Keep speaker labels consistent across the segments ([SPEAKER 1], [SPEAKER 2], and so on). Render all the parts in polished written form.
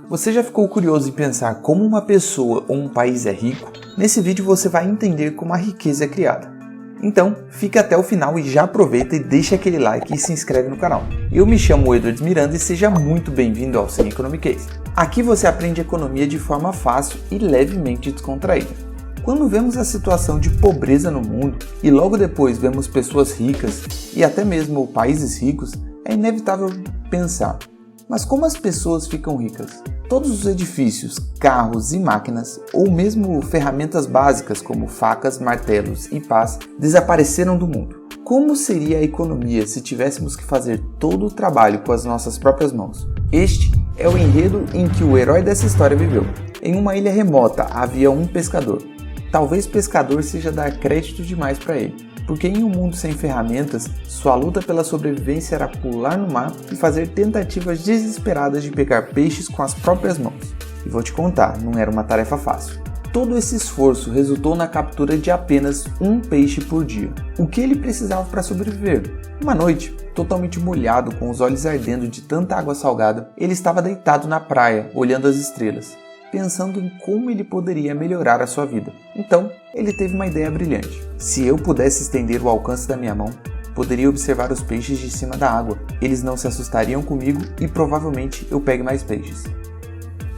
[SPEAKER 1] Você já ficou curioso em pensar como uma pessoa ou um país é rico? Nesse vídeo você vai entender como a riqueza é criada. Então, fica até o final e já aproveita e deixa aquele like e se inscreve no canal. Eu me chamo Edwards Miranda e seja muito bem-vindo ao Sem Economiquez. Aqui você aprende economia de forma fácil e levemente descontraída. Quando vemos a situação de pobreza no mundo e logo depois vemos pessoas ricas e até mesmo países ricos, é inevitável pensar: mas como as pessoas ficam ricas? Todos os edifícios, carros e máquinas, ou mesmo ferramentas básicas como facas, martelos e pás, desapareceram do mundo. Como seria a economia se tivéssemos que fazer todo o trabalho com as nossas próprias mãos? Este é o enredo em que o herói dessa história viveu. Em uma ilha remota havia um pescador. Talvez pescador seja dar crédito demais para ele, porque em um mundo sem ferramentas, sua luta pela sobrevivência era pular no mar e fazer tentativas desesperadas de pegar peixes com as próprias mãos. E vou te contar, não era uma tarefa fácil. Todo esse esforço resultou na captura de apenas um peixe por dia. O que ele precisava para sobreviver? Uma noite, totalmente molhado, com os olhos ardendo de tanta água salgada, ele estava deitado na praia, olhando as estrelas, pensando em como ele poderia melhorar a sua vida. Então, ele teve uma ideia brilhante. Se eu pudesse estender o alcance da minha mão, poderia observar os peixes de cima da água. Eles não se assustariam comigo e provavelmente eu pegue mais peixes.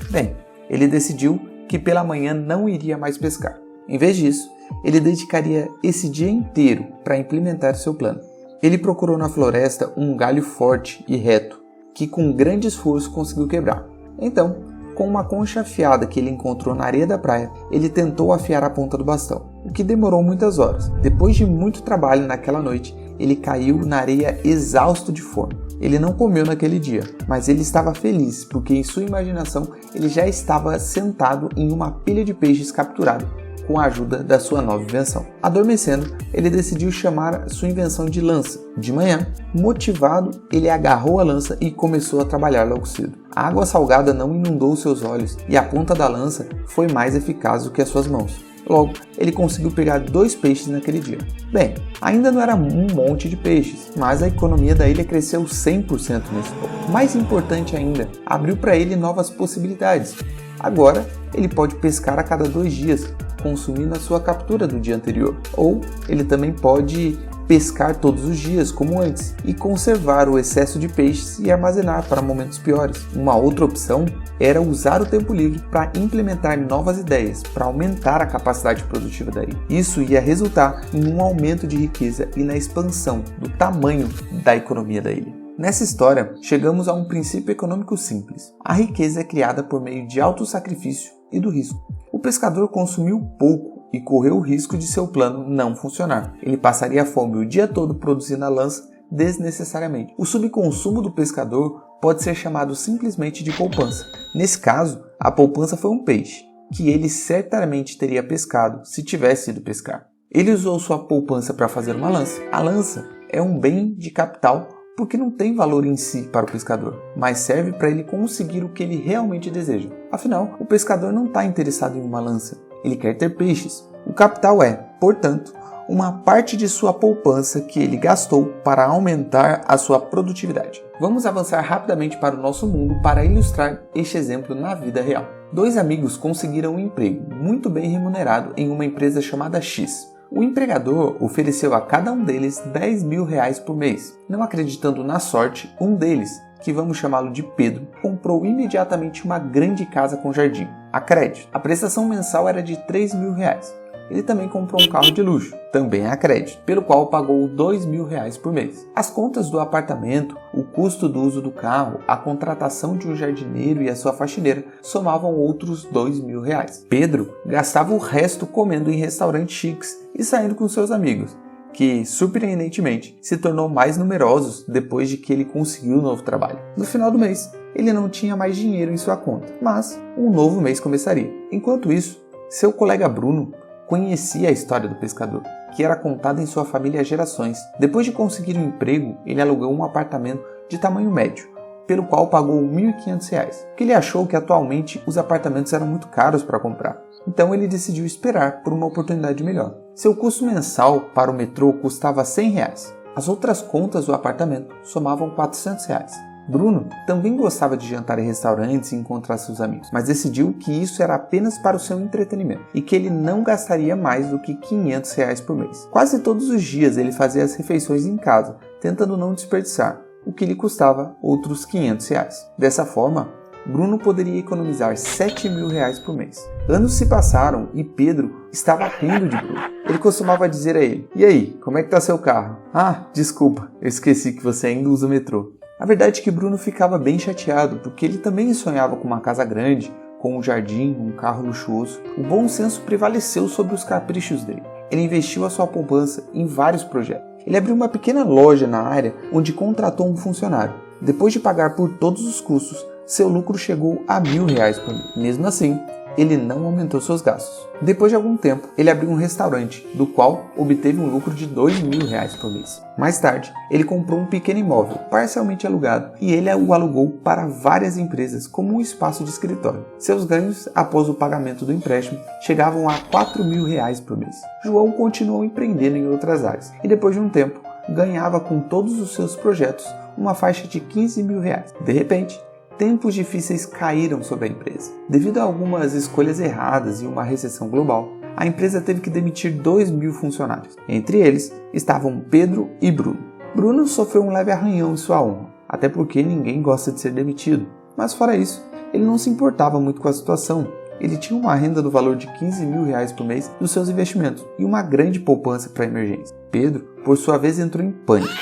[SPEAKER 1] Bem, ele decidiu que pela manhã não iria mais pescar. Em vez disso, ele dedicaria esse dia inteiro para implementar seu plano. Ele procurou na floresta um galho forte e reto, que com grande esforço conseguiu quebrar. Então, com uma concha afiada que ele encontrou na areia da praia, ele tentou afiar a ponta do bastão, o que demorou muitas horas. Depois de muito trabalho naquela noite, ele caiu na areia exausto de fome. Ele não comeu naquele dia, mas ele estava feliz porque em sua imaginação ele já estava sentado em uma pilha de peixes capturado com a ajuda da sua nova invenção. Adormecendo, ele decidiu chamar sua invenção de lança. De manhã, motivado, ele agarrou a lança e começou a trabalhar logo cedo. A água salgada não inundou seus olhos e a ponta da lança foi mais eficaz do que as suas mãos. Logo, ele conseguiu pegar 2 peixes naquele dia. Bem, ainda não era um monte de peixes, mas a economia da ilha cresceu 100% nesse ponto. Mais importante ainda, abriu para ele novas possibilidades. Agora, ele pode pescar a cada 2 dias, consumindo a sua captura do dia anterior. Ou ele também pode pescar todos os dias, como antes, e conservar o excesso de peixes e armazenar para momentos piores. Uma outra opção era usar o tempo livre para implementar novas ideias, para aumentar a capacidade produtiva da ilha. Isso ia resultar em um aumento de riqueza e na expansão do tamanho da economia da ilha. Nessa história, chegamos a um princípio econômico simples. A riqueza é criada por meio de autossacrifício e do risco. O pescador consumiu pouco e correu o risco de seu plano não funcionar. Ele passaria fome o dia todo produzindo a lança desnecessariamente. O subconsumo do pescador pode ser chamado simplesmente de poupança. Nesse caso, a poupança foi um peixe, que ele certamente teria pescado se tivesse ido pescar. Ele usou sua poupança para fazer uma lança. A lança é um bem de capital porque não tem valor em si para o pescador, mas serve para ele conseguir o que ele realmente deseja. Afinal, o pescador não está interessado em uma lança, ele quer ter peixes. O capital é, portanto, uma parte de sua poupança que ele gastou para aumentar a sua produtividade. Vamos avançar rapidamente para o nosso mundo para ilustrar este exemplo na vida real. 2 amigos conseguiram um emprego muito bem remunerado em uma empresa chamada X. O empregador ofereceu a cada um deles R$10.000 por mês. Não acreditando na sorte, um deles, que vamos chamá-lo de Pedro, comprou imediatamente uma grande casa com jardim, a crédito. A prestação mensal era de R$3.000. Ele também comprou um carro de luxo, também a crédito, pelo qual pagou R$2.000 por mês. As contas do apartamento, o custo do uso do carro, a contratação de um jardineiro e a sua faxineira somavam outros R$2.000. Pedro gastava o resto comendo em restaurantes chiques e saindo com seus amigos, que, surpreendentemente, se tornou mais numerosos depois de que ele conseguiu um novo trabalho. No final do mês, ele não tinha mais dinheiro em sua conta, mas um novo mês começaria. Enquanto isso, seu colega Bruno conhecia a história do pescador, que era contada em sua família há gerações. Depois de conseguir um emprego, ele alugou um apartamento de tamanho médio, pelo qual pagou R$1.500, porque ele achou que atualmente os apartamentos eram muito caros para comprar. Então ele decidiu esperar por uma oportunidade melhor. Seu custo mensal para o metrô custava R$100. As outras contas do apartamento somavam R$400. Bruno também gostava de jantar em restaurantes e encontrar seus amigos, mas decidiu que isso era apenas para o seu entretenimento e que ele não gastaria mais do que R$500 por mês. Quase todos os dias ele fazia as refeições em casa, tentando não desperdiçar, o que lhe custava outros R$500. Dessa forma, Bruno poderia economizar R$7.000 por mês. Anos se passaram e Pedro estava rindo de Bruno. Ele costumava dizer a ele: "E aí, como é que tá seu carro?" "Ah, desculpa, eu esqueci que você ainda usa o metrô." A verdade é que Bruno ficava bem chateado, porque ele também sonhava com uma casa grande, com um jardim, um carro luxuoso. O bom senso prevaleceu sobre os caprichos dele. Ele investiu a sua poupança em vários projetos. Ele abriu uma pequena loja na área onde contratou um funcionário. Depois de pagar por todos os custos, seu lucro chegou a R$1.000 por mês. Mesmo assim, ele não aumentou seus gastos. Depois de algum tempo, ele abriu um restaurante, do qual obteve um lucro de R$2.000 por mês. Mais tarde, ele comprou um pequeno imóvel, parcialmente alugado, e ele o alugou para várias empresas como um espaço de escritório. Seus ganhos, após o pagamento do empréstimo, chegavam a R$4.000 por mês. João continuou empreendendo em outras áreas, e depois de um tempo, ganhava com todos os seus projetos uma faixa de R$15.000. De repente, tempos difíceis caíram sobre a empresa. Devido a algumas escolhas erradas e uma recessão global, a empresa teve que demitir 2.000 funcionários. Entre eles estavam Pedro e Bruno. Bruno sofreu um leve arranhão em sua honra, até porque ninguém gosta de ser demitido. Mas fora isso, ele não se importava muito com a situação. Ele tinha uma renda do valor de R$15.000 por mês dos seus investimentos e uma grande poupança para emergência. Pedro, por sua vez, entrou em pânico.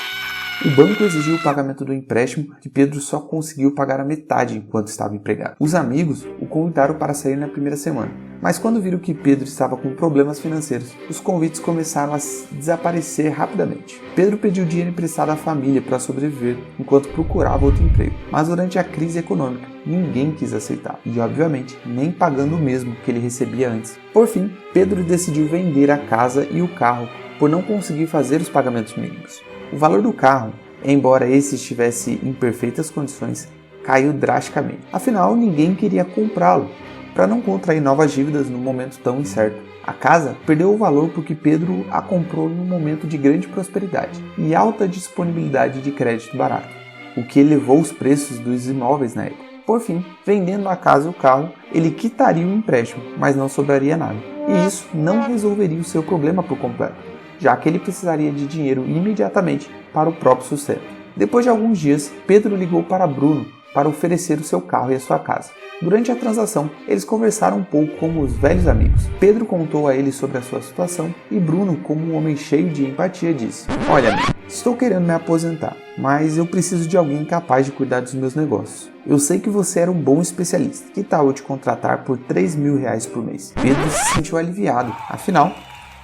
[SPEAKER 1] O banco exigiu o pagamento do empréstimo, que Pedro só conseguiu pagar a metade enquanto estava empregado. Os amigos o convidaram para sair na primeira semana, mas quando viram que Pedro estava com problemas financeiros, os convites começaram a desaparecer rapidamente. Pedro pediu dinheiro emprestado à família para sobreviver enquanto procurava outro emprego, mas durante a crise econômica, ninguém quis aceitar, e obviamente nem pagando o mesmo que ele recebia antes. Por fim, Pedro decidiu vender a casa e o carro por não conseguir fazer os pagamentos mínimos. O valor do carro, embora esse estivesse em perfeitas condições, caiu drasticamente. Afinal, ninguém queria comprá-lo, para não contrair novas dívidas num momento tão incerto. A casa perdeu o valor porque Pedro a comprou em um momento de grande prosperidade e alta disponibilidade de crédito barato, o que elevou os preços dos imóveis na época. Por fim, vendendo a casa e o carro, ele quitaria o empréstimo, mas não sobraria nada. E isso não resolveria o seu problema por completo, já que ele precisaria de dinheiro imediatamente para o próprio sustento. Depois de alguns dias, Pedro ligou para Bruno para oferecer o seu carro e a sua casa. Durante a transação, eles conversaram um pouco como os velhos amigos. Pedro contou a ele sobre a sua situação e Bruno, como um homem cheio de empatia, disse: "Olha, amigo, estou querendo me aposentar, mas eu preciso de alguém capaz de cuidar dos meus negócios. Eu sei que você era um bom especialista. Que tal eu te contratar por R$3.000 por mês?" Pedro se sentiu aliviado. Afinal,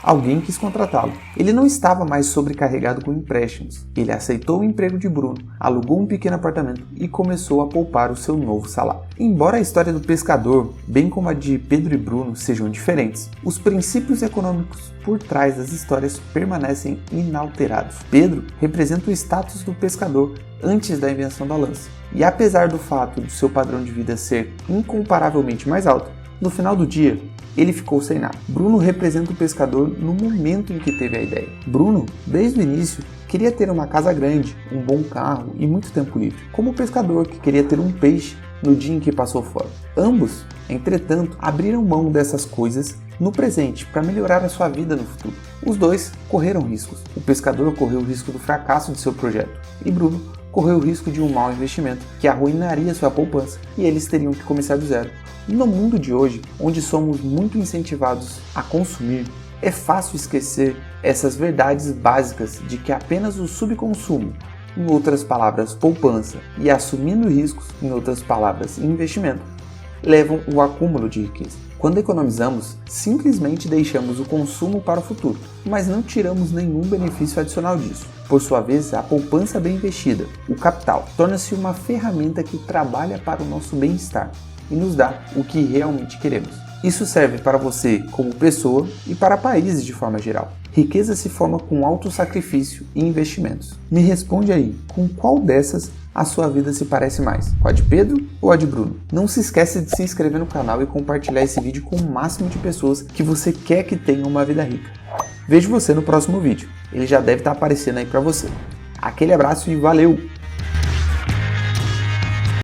[SPEAKER 1] alguém quis contratá-lo. Ele não estava mais sobrecarregado com empréstimos. Ele aceitou o emprego de Bruno, alugou um pequeno apartamento e começou a poupar o seu novo salário. Embora a história do pescador, bem como a de Pedro e Bruno, sejam diferentes, os princípios econômicos por trás das histórias permanecem inalterados. Pedro representa o status do pescador antes da invenção da lança. E apesar do fato de seu padrão de vida ser incomparavelmente mais alto, no final do dia, ele ficou sem nada. Bruno representa o pescador no momento em que teve a ideia. Bruno, desde o início, queria ter uma casa grande, um bom carro e muito tempo livre, como o pescador que queria ter um peixe no dia em que passou fora. Ambos, entretanto, abriram mão dessas coisas no presente para melhorar a sua vida no futuro. Os dois correram riscos. O pescador correu o risco do fracasso de seu projeto e Bruno correu o risco de um mau investimento que arruinaria sua poupança e eles teriam que começar do zero. No mundo de hoje, onde somos muito incentivados a consumir, é fácil esquecer essas verdades básicas de que apenas o subconsumo, em outras palavras poupança, e assumindo riscos, em outras palavras investimento, levam ao acúmulo de riqueza. Quando economizamos, simplesmente deixamos o consumo para o futuro, mas não tiramos nenhum benefício adicional disso. Por sua vez, a poupança bem investida, o capital, torna-se uma ferramenta que trabalha para o nosso bem-estar e nos dá o que realmente queremos. Isso serve para você como pessoa e para países de forma geral. Riqueza se forma com alto sacrifício e investimentos. Me responde aí, com qual dessas a sua vida se parece mais? Com a de Pedro ou a de Bruno? Não se esqueça de se inscrever no canal e compartilhar esse vídeo com o máximo de pessoas que você quer que tenham uma vida rica. Vejo você no próximo vídeo. Ele já deve estar aparecendo aí para você. Aquele abraço e valeu!